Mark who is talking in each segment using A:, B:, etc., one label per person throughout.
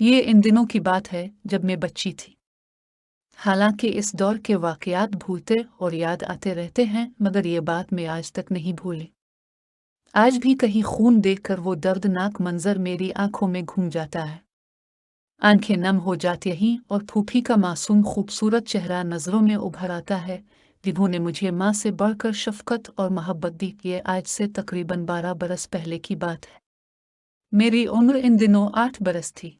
A: ये इन दिनों की बात है जब मैं बच्ची थी। हालांकि इस दौर के वाकयात भूलते और याद आते रहते हैं, मगर ये बात मैं आज तक नहीं भूली। आज भी कहीं खून देखकर वो दर्दनाक मंजर मेरी आंखों में घूम जाता है। आंखें नम हो जाती हैं और फूफी का मासूम खूबसूरत चेहरा नजरों में उभर आता है, जिन्होंने मुझे माँ से बढ़कर शफकत और मोहब्बत दी। ये आज से तकरीबन 12 बरस पहले की बात है। मेरी उम्र इन दिनों 8 बरस थी।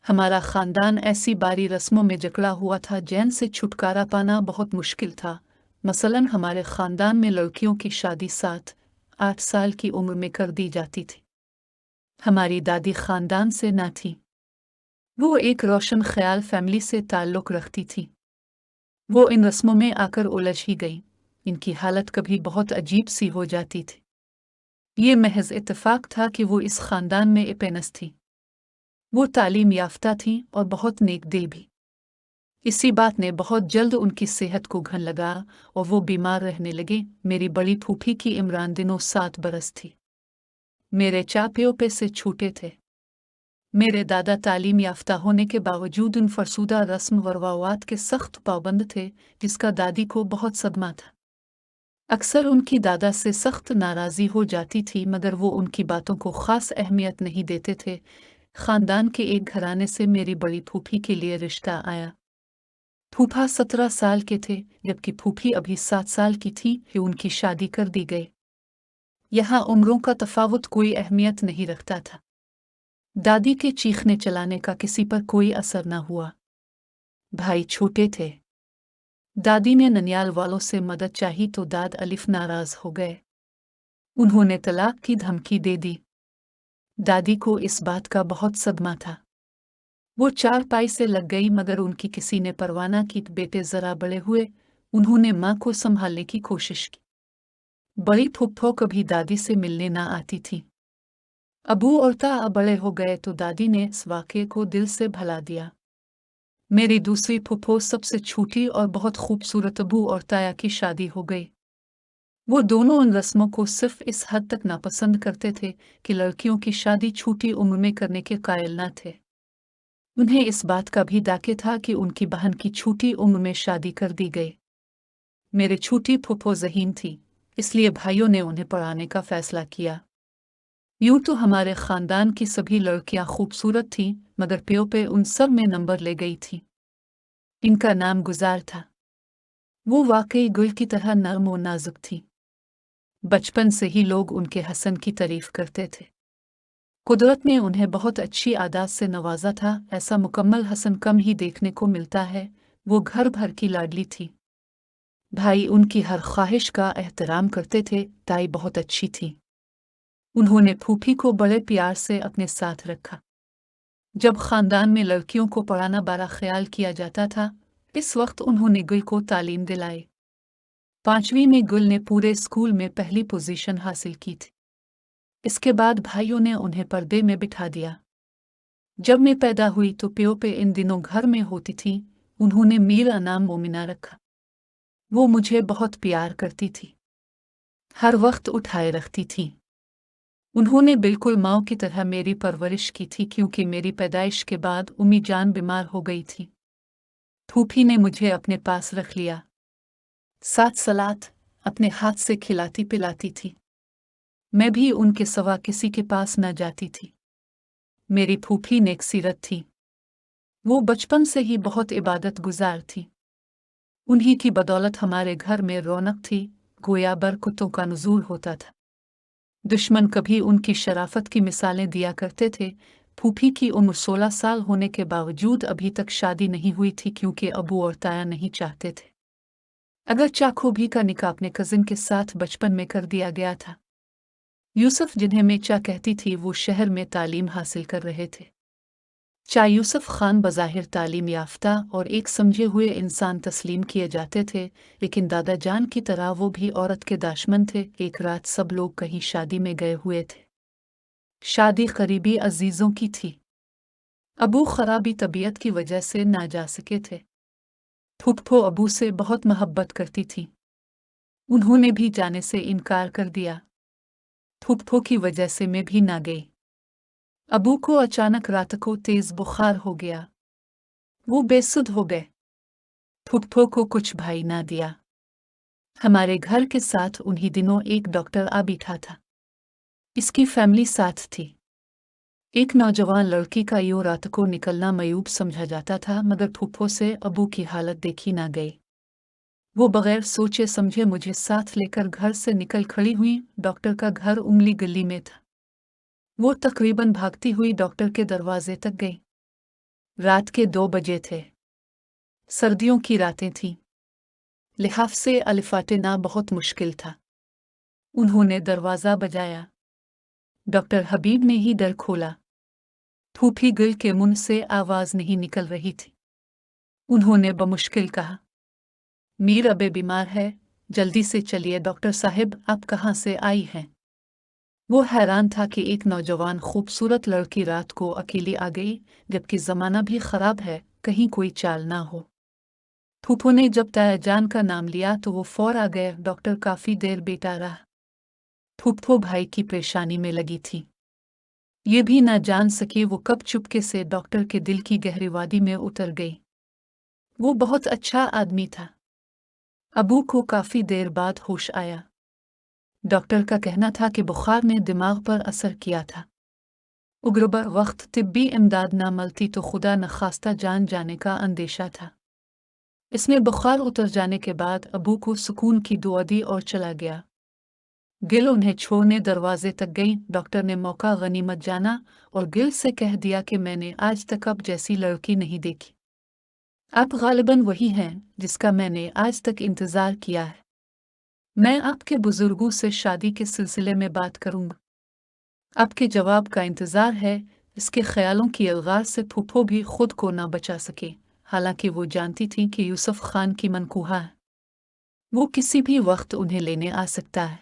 A: हमारा खानदान ऐसी बारी रस्मों में जकड़ा हुआ था जिनसे छुटकारा पाना बहुत मुश्किल था। मसलन हमारे खानदान में लड़कियों की शादी 7-8 साल की उम्र में कर दी जाती थी। हमारी दादी खानदान से ना थी। वो एक रोशन ख्याल फैमिली से ताल्लुक़ रखती थी। वो इन रस्मों में आकर उलझ ही गई। इनकी हालत कभी बहुत अजीब सी हो जाती थी। ये महज इत्तेफाक था कि वो इस खानदान में एपेनस थी। वो तालीम याफ्ता थी और बहुत नेक दिल भी। इसी बात ने बहुत जल्द उनकी सेहत को घन लगा और वो बीमार रहने लगे। मेरी बड़ी फूफी की इमरान दिनों 7 बरस थी। मेरे चापियों पे से छूटे थे। मेरे दादा तालीम याफ्ता होने के बावजूद उन फरसूदा रस्म व रवायात के सख्त पाबंद थे, जिसका दादी को बहुत सदमा था। अक्सर उनकी दादा से सख्त नाराज़ी हो जाती थी, मगर वो उनकी बातों को ख़ास अहमियत नहीं देते थे। ख़ानदान के एक घराने से मेरी बड़ी फूफी के लिए रिश्ता आया। फूफा 17 साल के थे, जबकि फूफी अभी 7 साल की थी कि उनकी शादी कर दी गई। यहाँ उम्रों का तफावत कोई अहमियत नहीं रखता था। दादी के चीखने चलाने का किसी पर कोई असर न हुआ। भाई छोटे थे। दादी ने ननियाल वालों से मदद चाही तो दाद अलिफ नाराज हो गए। उन्होंने तलाक की धमकी दे दी। दादी को इस बात का बहुत सदमा था। वो चारपाई से लग गई, मगर उनकी किसी ने परवाह न की। बेटे जरा बड़े हुए, उन्होंने माँ को संभालने की कोशिश की। बड़ी फुप्पो कभी दादी से मिलने ना आती थी। अबू और ता बड़े हो गए तो दादी ने इस वाक़े को दिल से भुला दिया। मेरी दूसरी फुप्पो सबसे छोटी और बहुत खूबसूरत अबू और ताया की शादी हो गई। वो दोनों उन रस्मों को सिर्फ इस हद तक नापसंद करते थे कि लड़कियों की शादी छोटी उम्र में करने के कायल न थे। उन्हें इस बात का भी दाके था कि उनकी बहन की छोटी उम्र में शादी कर दी गई। मेरी छोटी फुप्पो ज़हीन थी, इसलिए भाइयों ने उन्हें पढ़ाने का फैसला किया। यूं तो हमारे खानदान की सभी लड़कियां खूबसूरत थीं, मगर प्यो पे उन सब में नंबर ले गई थी। इनका नाम गुजार था। वो वाकई गुल की तरह नर्म और नाजुक थी। बचपन से ही लोग उनके हसन की तारीफ करते थे। कुदरत ने उन्हें बहुत अच्छी आदत से नवाजा था। ऐसा मुकम्मल हसन कम ही देखने को मिलता है। वो घर भर की लाडली थी। भाई उनकी हर ख्वाहिश का एहतराम करते थे। ताई बहुत अच्छी थी। उन्होंने फूफी को बड़े प्यार से अपने साथ रखा। जब खानदान में लड़कियों को पढ़ाना बड़ा ख्याल किया जाता था, इस वक्त उन्होंने गुल को तालीम दिलाई। 5वीं में गुल ने पूरे स्कूल में पहली पोजीशन हासिल की थी। इसके बाद भाइयों ने उन्हें पर्दे में बिठा दिया। जब मैं पैदा हुई तो प्यो पे इन दिनों घर में होती थी। उन्होंने मेरा नाम मोमिना रखा। वो मुझे बहुत प्यार करती थी। हर वक्त उठाए रखती थी। उन्होंने बिल्कुल माँ की तरह मेरी परवरिश की थी, क्योंकि मेरी पैदाइश के बाद उम्मी जान बीमार हो गई थी। फूफी ने मुझे अपने पास रख लिया। साथ सलात अपने हाथ से खिलाती पिलाती थी। मैं भी उनके सिवा किसी के पास न जाती थी। मेरी फूफी नेक सीरत थी। वो बचपन से ही बहुत इबादत गुजार थी। उन्हीं की बदौलत हमारे घर में रौनक थी, गोया बरकतों का नुज़ूल होता था। दुश्मन कभी उनकी शराफत की मिसालें दिया करते थे। फूफी की उम्र 16 साल होने के बावजूद अभी तक शादी नहीं हुई थी, क्योंकि अबू और ताया नहीं चाहते थे। अगर चाखो भी का निकाह अपने कजिन के साथ बचपन में कर दिया गया था। यूसुफ, जिन्हें मेचा कहती थी, वो शहर में तालीम हासिल कर रहे थे। चा यूसुफ खान बज़ाहिर तालीम याफ्ता और एक समझे हुए इंसान तस्लीम किए जाते थे, लेकिन दादा जान की तरह वो भी औरत के दाशमन थे। एक रात सब लोग कहीं शादी में गए हुए थे। शादी करीबी अजीजों की थी। अबू खराबी तबीयत की वजह से ना जा सके थे। फुप्पो अबू से बहुत मोहब्बत करती थी। उन्होंने भी जाने से इनकार कर दिया। फुप्पो की वजह से मैं भी ना गई। अबू को अचानक रात को तेज बुखार हो गया। वो बेसुध हो गए। फूफो को कुछ भाई ना दिया। हमारे घर के साथ उन्हीं दिनों एक डॉक्टर आ बैठा था। इसकी फैमिली साथ थी। एक नौजवान लड़की का यूं रात को निकलना मयूब समझा जाता था, मगर फूफो से अबू की हालत देखी ना गई। वो बगैर सोचे समझे मुझे साथ लेकर घर से निकल खड़ी हुई। डॉक्टर का घर उमली गली में था। वो तकरीबन भागती हुई डॉक्टर के दरवाजे तक गई। रात के 2 बजे थे। सर्दियों की रातें थीं। लिहाफ से अलिफाटेना बहुत मुश्किल था। उन्होंने दरवाज़ा बजाया। डॉक्टर हबीब ने ही दर खोला। फूफी गिल के मुंह से आवाज़ नहीं निकल रही थी। उन्होंने बमुश्किल कहा, मीर अबे बीमार है, जल्दी से चलिए। डॉक्टर साहिब, आप कहाँ से आई हैं? वो हैरान था कि एक नौजवान खूबसूरत लड़की रात को अकेली आ गई, जबकि ज़माना भी ख़राब है, कहीं कोई चाल ना हो। फूफो ने जब तायाजान का नाम लिया तो वो फौर आ गए। डॉक्टर काफ़ी देर बेटा रहा। फूफो भाई की परेशानी में लगी थी। ये भी न जान सकी वो कब चुपके से डॉक्टर के दिल की गहरी वादी में उतर गई। वो बहुत अच्छा आदमी था। अबू को काफ़ी देर बाद होश आया। डॉक्टर का कहना था कि बुखार ने दिमाग पर असर किया था। उग्रबर वक्त तिब्बी इमदाद न मिलती तो खुदा नखास्ता जान जाने का अंदेशा था। इसमें बुखार उतर जाने के बाद अबू को सुकून की दुआ दी और चला गया। गिल उन्हें छोड़ने दरवाजे तक गई। डॉक्टर ने मौका गनीमत जाना और गिल से कह दिया कि मैंने आज तक अब जैसी लड़की नहीं देखी। आप गालिबन वही हैं जिसका मैंने आज तक इंतज़ार किया है। मैं आपके बुजुर्गों से शादी के सिलसिले में बात करूंगा। आपके जवाब का इंतज़ार है। इसके ख्यालों की अलगार से फूफो भी खुद को ना बचा सके, हालांकि वो जानती थी कि यूसुफ खान की मनकूहा है। वो किसी भी वक्त उन्हें लेने आ सकता है।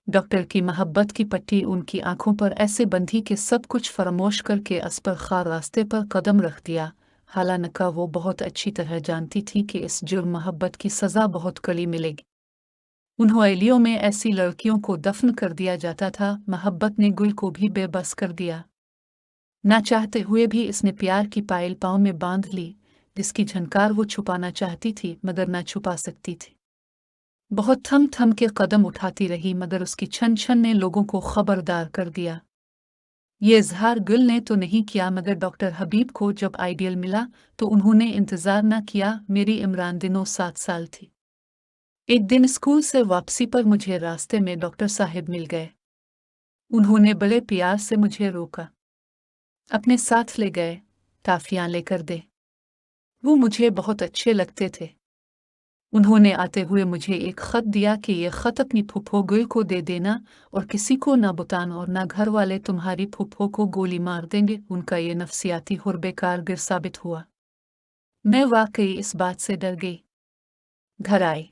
A: डॉक्टर की मोहब्बत की पट्टी उनकी आंखों पर ऐसे बंधी कि सब कुछ फरामोश करके असपर खार रास्ते पर कदम रख दिया। हालांकि वो बहुत अच्छी तरह जानती थी कि इस जुर्म मोहब्बत की सज़ा बहुत कड़ी मिलेगी। उन हवेलियों में ऐसी लड़कियों को दफन कर दिया जाता था। मोहब्बत ने गुल को भी बेबस कर दिया। ना चाहते हुए भी इसने प्यार की पायल पाँव में बांध ली, जिसकी झनकार वो छुपाना चाहती थी मगर ना छुपा सकती थी। बहुत थम थम के कदम उठाती रही, मगर उसकी छन छन ने लोगों को खबरदार कर दिया। ये इजहार गुल ने तो नहीं किया, मगर डॉक्टर हबीब को जब आइडियल मिला तो उन्होंने इंतज़ार न किया। मेरी इमरान दिनों 7 साल थी। एक दिन स्कूल से वापसी पर मुझे रास्ते में डॉक्टर साहिब मिल गए। उन्होंने बड़े प्यार से मुझे रोका, अपने साथ ले गए। टाफियाँ लेकर दे। वो मुझे बहुत अच्छे लगते थे। उन्होंने आते हुए मुझे एक ख़त दिया कि ये ख़त अपनी फूफो गुल को दे देना और किसी को ना बुतान और ना घर वाले तुम्हारी फूफो को गोली मार देंगे। उनका ये नफसियाती और बेकारगिर साबित हुआ। मैं वाकई इस बात से डर गई। घर आई।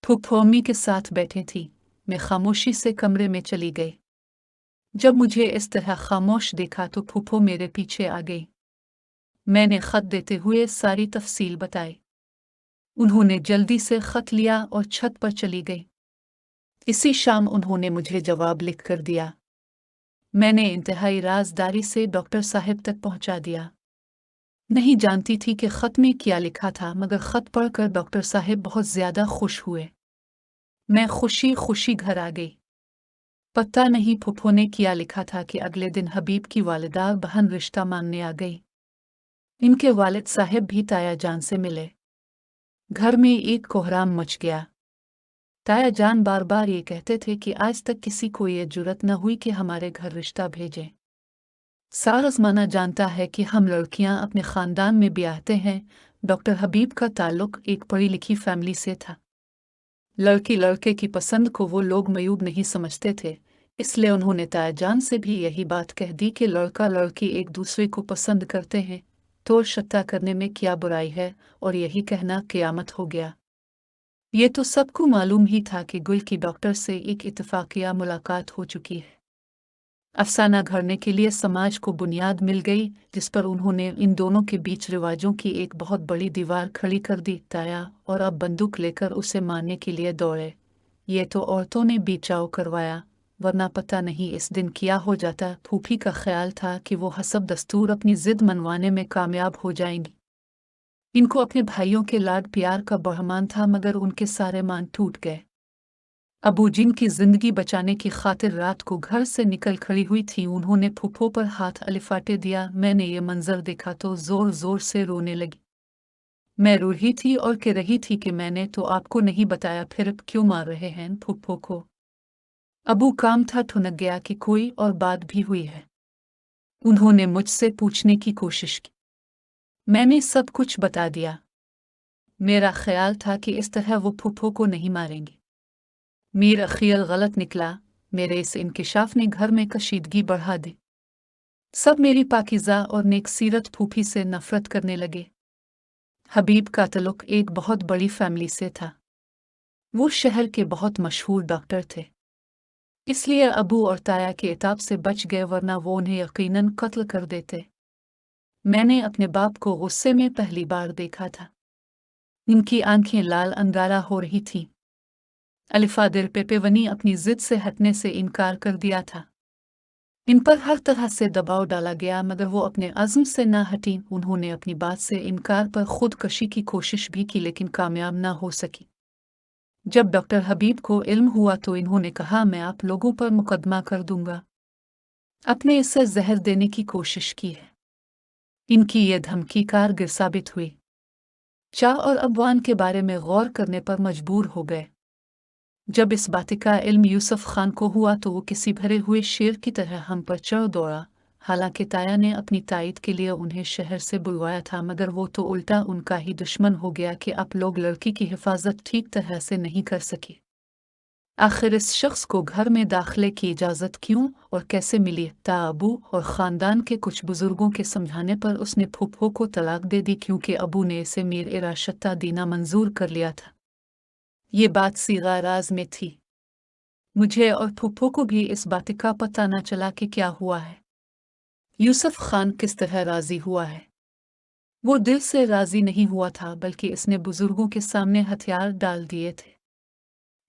A: फूफो अम्मी के साथ बैठे थी। मैं खामोशी से कमरे में चली गई। जब मुझे इस तरह खामोश देखा तो फूफो मेरे पीछे आ गई। मैंने ख़त देते हुए सारी तफसील बताई। उन्होंने जल्दी से ख़त लिया और छत पर चली गई। इसी शाम उन्होंने मुझे जवाब लिख कर दिया। मैंने इंतहाई राजदारी से डॉक्टर साहिब तक पहुंचा दिया। नहीं जानती थी कि ख़त में क्या लिखा था, मगर ख़त पढ़कर डॉक्टर साहिब बहुत ज़्यादा खुश हुए। मैं खुशी खुशी घर आ गई। पता नहीं फूफो ने क्या लिखा था कि अगले दिन हबीब की वालिदा बहन रिश्ता मानने आ गई। इनके वालिद साहिब भी ताया जान से मिले। घर में एक कोहराम मच गया। ताया जान बार बार ये कहते थे कि आज तक किसी को ये जुर्रत न हुई कि हमारे घर रिश्ता भेजें। सारा ज़माना जानता है कि हम लड़कियां अपने ख़ानदान में ब्याहते हैं। डॉक्टर हबीब का ताल्लुक एक पढ़ी लिखी फैमिली से था। लड़की लड़के की पसंद को वो लोग मयूब नहीं समझते थे, इसलिए उन्होंने ताया जान से भी यही बात कह दी कि लड़का लड़की एक दूसरे को पसंद करते हैं तो शत्ता करने में क्या बुराई है, और यही कहना क़यामत हो गया। ये तो सबको मालूम ही था कि गुल की डॉक्टर से एक इत्तेफाकिया मुलाकात हो चुकी है। अफसाना घड़ने के लिए समाज को बुनियाद मिल गई, जिस पर उन्होंने इन दोनों के बीच रिवाजों की एक बहुत बड़ी दीवार खड़ी कर दी। ताया और अब बंदूक लेकर उसे मारने के लिए दौड़े। ये तो औरतों ने बिचाव करवाया, वरना पता नहीं इस दिन क्या हो जाता। फूफी का ख्याल था कि वो हसब दस्तूर अपनी जिद मनवाने में कामयाब हो जाएंगी। इनको अपने भाइयों के लाड प्यार का बहमान था, मगर उनके सारे मान टूट गए। अबू जिनकी जिंदगी बचाने की खातिर रात को घर से निकल खड़ी हुई थी, उन्होंने फूफो पर हाथ अलिफाटे दिया। मैंने ये मंजर देखा तो जोर जोर से रोने लगी। मैं रो रही थी और कह रही थी कि मैंने तो आपको नहीं बताया, फिर क्यों मार रहे हैं फूफो को। अबू काम था ठुनक गया कि कोई और बात भी हुई है। उन्होंने मुझसे पूछने की कोशिश की। मैंने सब कुछ बता दिया। मेरा ख्याल था कि इस तरह वो फूफो को नहीं मारेंगे। मेरा ख्याल गलत निकला। मेरे इस इंकिशाफ ने घर में कशीदगी बढ़ा दी। सब मेरी पाकीज़ा और नेक सीरत फूफी से नफरत करने लगे। हबीब का तल्लुक एक बहुत बड़ी फैमिली से था। वो शहर के बहुत मशहूर डॉक्टर थे, इसलिए अबू और ताया के इताब से बच गए, वरना वो उन्हें यकीनन कत्ल कर देते। मैंने अपने बाप को गुस्से में पहली बार देखा था। इनकी आंखें लाल अंगारा हो रही थीं। अलिफादिर पेपेवनी अपनी जिद से हटने से इनकार कर दिया था। इन पर हर तरह से दबाव डाला गया, मगर वो अपने अज़्म से ना हटी। उन्होंने अपनी बात से इनकार पर खुदकशी की कोशिश भी की, लेकिन कामयाब ना हो सकी। जब डॉक्टर हबीब को इल्म हुआ तो इन्होंने कहा, मैं आप लोगों पर मुकदमा कर दूंगा। अपने इससे जहर देने की कोशिश की है। इनकी ये धमकी कारगर साबित हुई। शाह और अबवान के बारे में गौर करने पर मजबूर हो गए। जब इस बात का इल्म यूसुफ खान को हुआ तो वो किसी भरे हुए शेर की तरह हम पर चढ़ दौड़ा। हालांकि ताया ने अपनी तायद के लिए उन्हें शहर से बुलवाया था, मगर वो तो उल्टा उनका ही दुश्मन हो गया कि आप लोग लड़की की हिफाजत ठीक तरह से नहीं कर सके। आखिर इस शख्स को घर में दाखिले की इजाज़त क्यों और कैसे मिली? अबू और ख़ानदान के कुछ बुजुर्गों के समझाने पर उसने फूफो को तलाक दे दी, क्योंकि अबू ने इसे मीर इराशत्ता दीना मंजूर कर लिया था। ये बात सीगा राज में थी। मुझे और फूफो को भी इस बात का पता न चला कि क्या हुआ है। यूसुफ खान किस तरह राजी हुआ है। वो दिल से राजी नहीं हुआ था, बल्कि इसने बुजुर्गों के सामने हथियार डाल दिए थे।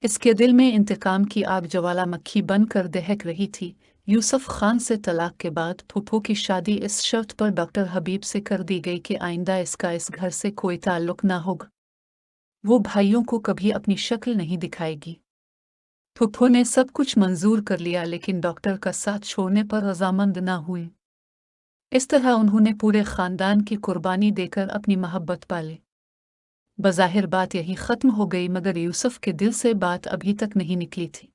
A: इसके दिल में इंतकाम की आग ज्वालामुखी बनकर दहक रही थी। यूसुफ खान से तलाक के बाद फूफो की शादी इस शर्त पर डॉक्टर हबीब से कर दी गई कि आइंदा इसका इस घर से कोई ताल्लुक ना होगा। वो भाइयों को कभी अपनी शक्ल नहीं दिखाएगी। फूफो ने सब कुछ मंजूर कर लिया, लेकिन डॉक्टर का साथ छोड़ने पर रजामंद ना हुई। इस तरह उन्होंने पूरे खानदान की कुर्बानी देकर अपनी मोहब्बत पाली। बज़ाहिर बात यही ख़त्म हो गई, मगर यूसुफ के दिल से बात अभी तक नहीं निकली थी।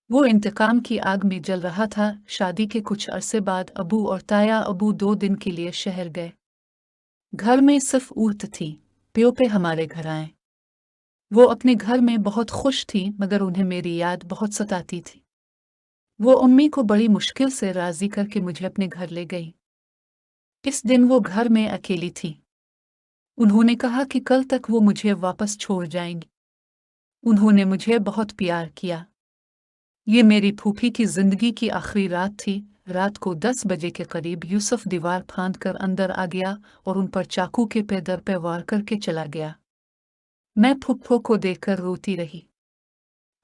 A: वो इंतकाम की आग में जल रहा था। शादी के कुछ अरसे बाद अबू और ताया अबू 2 दिन के लिए शहर गए। घर में सिर्फ औरत थी। प्यो पे हमारे घर आए। वो अपने घर में बहुत खुश थी, मगर उन्हें मेरी याद बहुत सताती थी। वो अम्मी को बड़ी मुश्किल से राजी करके मुझे अपने घर ले गई। इस दिन वो घर में अकेली थी। उन्होंने कहा कि कल तक वो मुझे वापस छोड़ जाएंगी। उन्होंने मुझे बहुत प्यार किया। ये मेरी फूफी की जिंदगी की आखिरी रात थी। रात को 10 बजे के करीब यूसुफ दीवार फांद कर अंदर आ गया और उन पर चाकू के पैदर पे वार करके चला गया। मैं फूफो को देखकर रोती रही।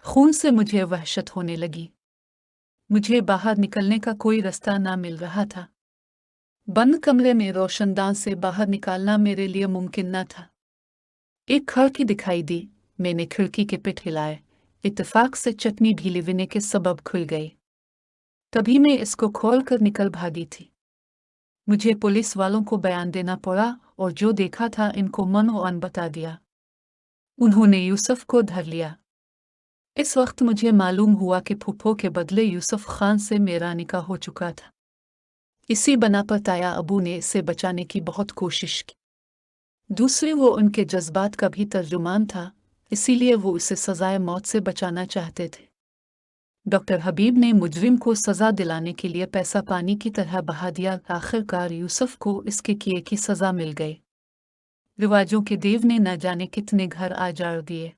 A: खून से मुझे वहशत होने लगी। मुझे बाहर निकलने का कोई रास्ता ना मिल रहा था। बंद कमरे में रोशनदान से बाहर निकालना मेरे लिए मुमकिन न था। एक खिड़की दिखाई दी। मैंने खिड़की के पिट हिलाए। इत्तेफाक से चटनी ढीली होने के सबब खुल गई। तभी मैं इसको खोल कर निकल भागी थी। मुझे पुलिस वालों को बयान देना पड़ा और जो देखा था इनको मन बता दिया। उन्होंने यूसुफ को धर लिया। इस वक्त मुझे मालूम हुआ कि फूफो के बदले यूसुफ खान से मेरा निकाह हो चुका था। इसी बना पर ताया अबू ने इसे बचाने की बहुत कोशिश की। दूसरे, वो उनके जज्बात का भी तर्जुमान था, इसीलिए वो उसे सजाए मौत से बचाना चाहते थे। डॉक्टर हबीब ने मुजरिम को सजा दिलाने के लिए पैसा पानी की तरह बहा दिया। आखिरकार यूसुफ को इसके किए की सजा मिल गई। रिवाजों के देव ने न जाने कितने घर आजार दिए।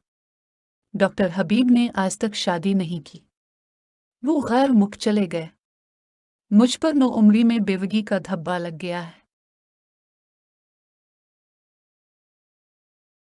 A: डॉक्टर हबीब ने आज तक शादी नहीं की। वो गैर मुख चले गए। मुझ पर नो उम्री में बेवगी का धब्बा लग गया है।